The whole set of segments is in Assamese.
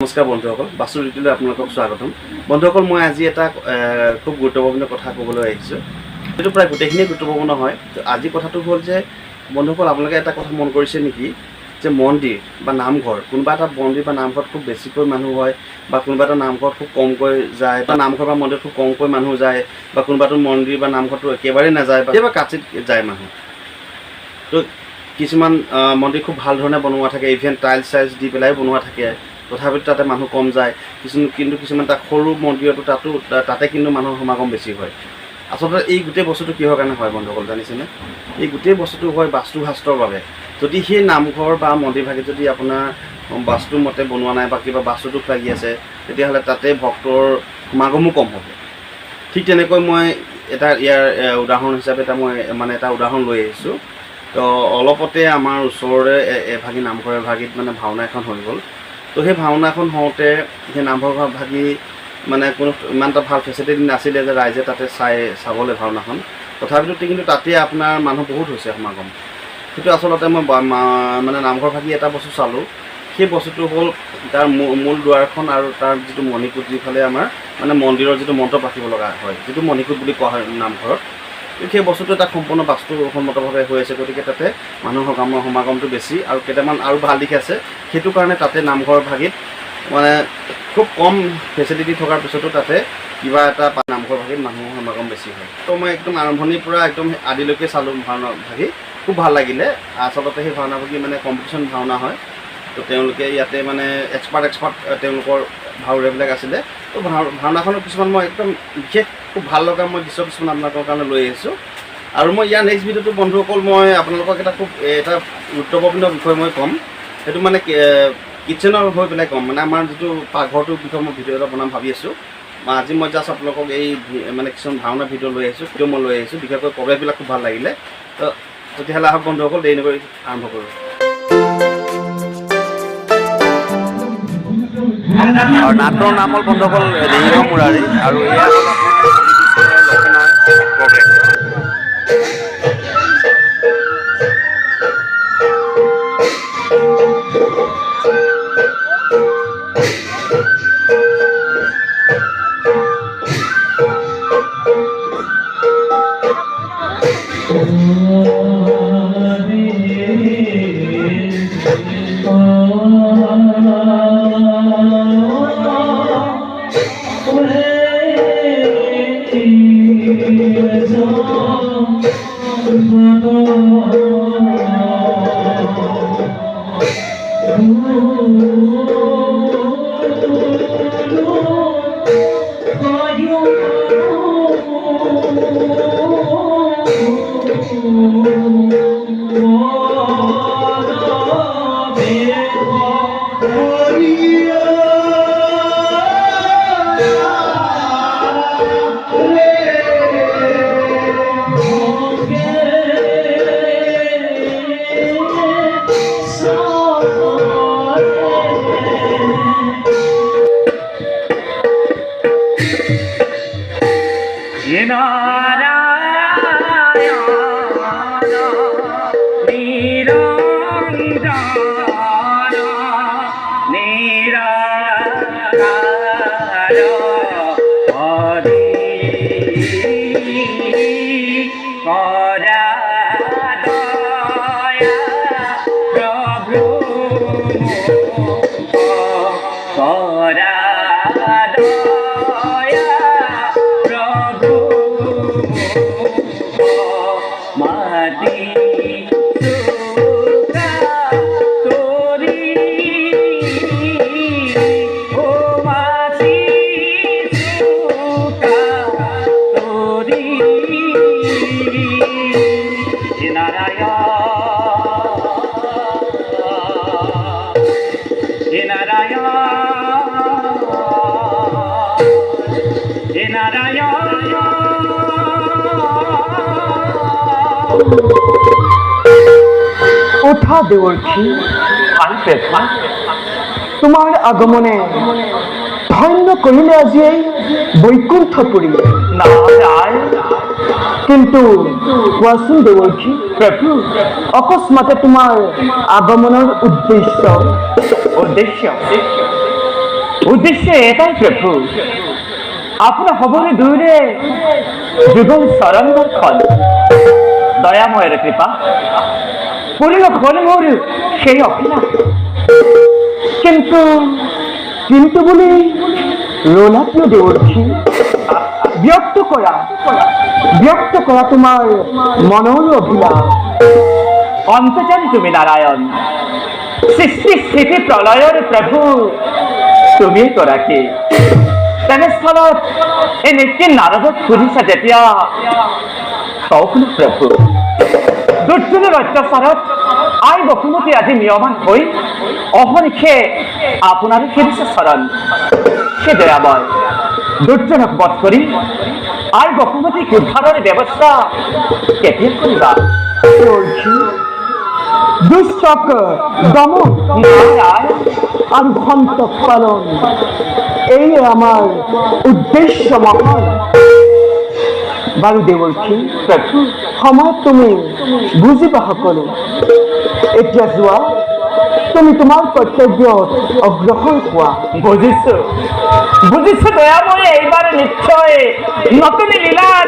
নমস্কাৰ বন্ধুসকল, বাস্তু ৰীতিলৈ আপোনালোকক স্বাগতম। বন্ধুসকল, মই আজি এটা খুব গুৰুত্বপূৰ্ণ কথা ক'বলৈ আহিছোঁ। এইটো প্ৰায় গোটেইখিনিয়ে গুৰুত্বপূৰ্ণ হয়। তো আজি কথাটো হ'ল যে বন্ধুসকল, আপোনালোকে এটা কথা মন কৰিছে নেকি যে মন্দিৰ বা নামঘৰ, কোনোবা এটা মন্দিৰ বা নামঘৰত খুব বেছিকৈ মানুহ হয় বা কোনোবা এটা নামঘৰত খুব কমকৈ যায়, বা নামঘৰ বা মন্দিৰত খুব কমকৈ মানুহ যায়, বা কোনোবাটো মন্দিৰ বা নামঘৰটো একেবাৰে নাযায়, বা কেতিয়াবা কাচিত যায় মানুহ। তো কিছুমান মন্দিৰ খুব ভাল ধৰণে বনোৱা থাকে, ইভেন টাইলছ দি পেলাই বনোৱা থাকে, তথাপিতো তাতে মানুহ কম যায়। কিন্তু কিছুমান তাত সৰু মন্দিৰতো তাতে কিন্তু মানুহৰ সমাগম বেছি হয়। আচলতে এই গোটেই বস্তুটো কিহৰ কাৰণে হয় বন্ধুসকল জানিছেনে? এই গোটেই বস্তুটো হয় বাস্তুশাস্ত্ৰৰ বাবে। যদি সেই নামঘৰ বা মন্দিৰভাগে যদি আপোনাৰ বাস্তুৰ মতে বনোৱা নাই বা কিবা বাস্তুটোক লাগি আছে, তেতিয়াহ'লে তাতে ভক্তৰ সমাগমো কম হ'ব। ঠিক তেনেকৈ মই ইয়াৰ উদাহৰণ হিচাপে এটা উদাহৰণ লৈ আহিছোঁ। তো অলপতে আমাৰ ওচৰৰে এভাগী নামঘৰ এভাগীত ভাওনা এখন হৈ গ'ল। তো সেই ভাওনাখন হওঁতে সেই নামঘৰ ভাগী কোনো ইমান এটা ভাল ফেচিলিটি নাছিলে যে ৰাইজে তাতে চাবলৈ ভাওনাখন। তথাপিতো কিন্তু তাতে আপোনাৰ মানুহ বহুত হৈছে সমাগম। সেইটো আচলতে মই নামঘৰ ভাগী এটা বস্তু চালোঁ। সেই বস্তুটো হ'ল তাৰ মূল দুৱাৰখন আৰু তাৰ যিটো মণিকূট, যিফালে আমাৰ মন্দিৰৰ যিটো মন্ত্ৰ পাতিব লগা হয়, যিটো মণিকূট বুলি কোৱা হয় নামঘৰত, সেই বস্তুটো এটা সম্পূৰ্ণ বাস্তুসন্মতভাৱে হৈ আছে। গতিকে তাতে মানুহৰ সমাগমটো বেছি, আৰু কেইটামান আৰু ভাল দিশ আছে। সেইটো কাৰণে তাতে নামঘৰ ভাগীত খুব কম ফেচিলিটি থকাৰ পিছতো তাতে কিবা এটা নামঘৰ ভাগীত মানুহৰ সমাগম বেছি হয়। তো মই একদম আৰম্ভণিৰ পৰা একদম আদিলৈকে চালোঁ ভাওনা ভাগী, খুব ভাল লাগিলে। আচলতে সেই ভাওনা ভাগী কম্পিটিশ্যন ভাওনা হয়। তো তেওঁলোকে ইয়াতে এক্সপাৰ্ট তেওঁলোকৰ ভাওৰীয়াবিলাক আছিলে। তো ভাওনাখনৰ কিছুমান মই একদম বিশেষ খুব ভাল লগা দৃশ্য কিছুমান আপোনালোকৰ কাৰণে লৈ আহিছোঁ। আৰু মই ইয়াৰ নেক্সট ভিডিঅ'টো বন্ধুসকল মই আপোনালোকক এটা গুৰুত্বপূৰ্ণ বিষয় মই ক'ম। সেইটো কিটচেনৰ হৈ পেলাই ক'ম। আমাৰ যিটো পাকঘৰটোৰ বিষয়ে মই ভিডিঅ' এটা বনাম ভাবি আছোঁ। আজি মই জাষ্ট আপোনালোকক এই কিছুমান ভাওনা ভিডিঅ' লৈ আহিছোঁ, বিশেষকৈ প্ৰবেশবিলাক খুব ভাল লাগিলে। তো তেতিয়াহ'লে আহক বন্ধুসকল, দেৰি নকৰি আৰম্ভ কৰোঁ। আৰু নাটৰ নাম হ'ল বন্ধুসকল ৰিহিৰ মুৰাৰী, আৰু এয়া হ'ল আপোনাৰ প্ৰবেশ। ওঠা দেৱৰ্ষী, তোমাৰ আগমনে ধন্য কৰিলে আজি এই বৈকুণ্ঠপুৰী। কিন্তু কোৱাচোন দেৱৰ্ষী, অকস্মাতে তোমাৰ আগমনৰ উদ্দেশ্য উদ্দেশ্য এটাই প্রভু আপনার খবরে দূরে যুগল শরণ দর্শন দয়াময়ের কৃপা পূর্ণ হল মোর সেই অখিলা কিন্তু কিন্তু বলে রোনাপ্রিয় দেবর্ষী ব্যক্ত করা তোমার মনোর অভিলাষ। অন্তর্যামী তুমি নারায়ণ সৃষ্টি স্থিতি প্রলয়ের প্রভু তুমি করাকে তেনেস্থলত এই নিত্য নারদত ঘূৰিছা যেতিয়া তখন প্ৰভু দুৰ্জনৰ অত্যাচাৰত আই বসুমতী আজি নিয়মান হৈ অহনিশে আপোনাৰ খেলিছে চৰণ সে দয়াময় দুৰ্জনক বধ কৰি আই বসুমতীক উদ্ধাৰৰ ব্যৱস্থা কেতিয়া কৰিবা দুষ্টক দমন আৰ সন্তক পালন এই আমাৰ উদ্দেশ্য মহান। বাৰু দেৱৰ্ষী সময় তুমি বুজিবা সকলো এতিয়া যোৱা তুমি তোমাৰ কৰ্তব্যত অগ্ৰসৰ হোৱা। বুজিছো বুজিছো দয়াময় এইবাৰ নিশ্চয় নতুন লীলাৰ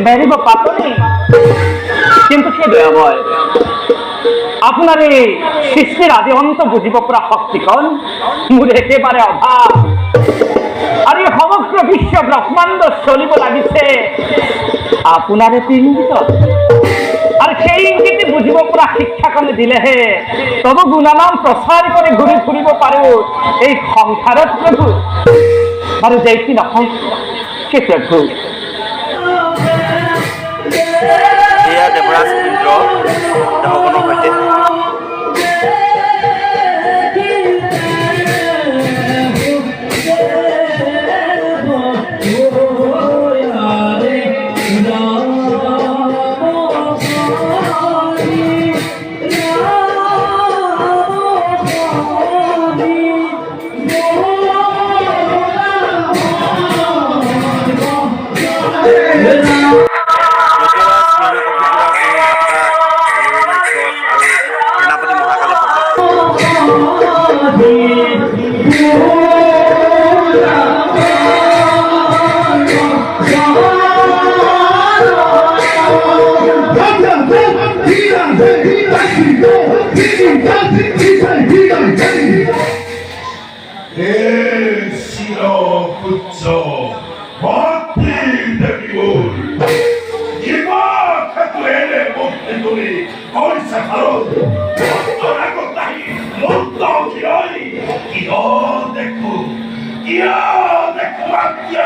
মেৰিব পাতনি কিন্তু সেই দয়াময় আপনার এই সৃষ্টির আদি অন্ত বুঝিব পুরা শক্তিকণ মোর একেবারে অভাব আর এই সমগ্র বিশ্ব ব্রহ্মাণ্ড চলিব লাগিছে আপনার ইঙ্গিত আর সেই ইঙ্গিতে বুঝিব পুরা শিক্ষাকণে দিলেহে তব গুণানাম প্রচার করে ঘুরি ফুরিব পারো এই সংসারত প্রভু আর যেটি নকওঁ সে প্রভু এয়া দেৱৰাজ ইন্দ্ৰ দেৱগণৰ সৈতে দেখো, ankiya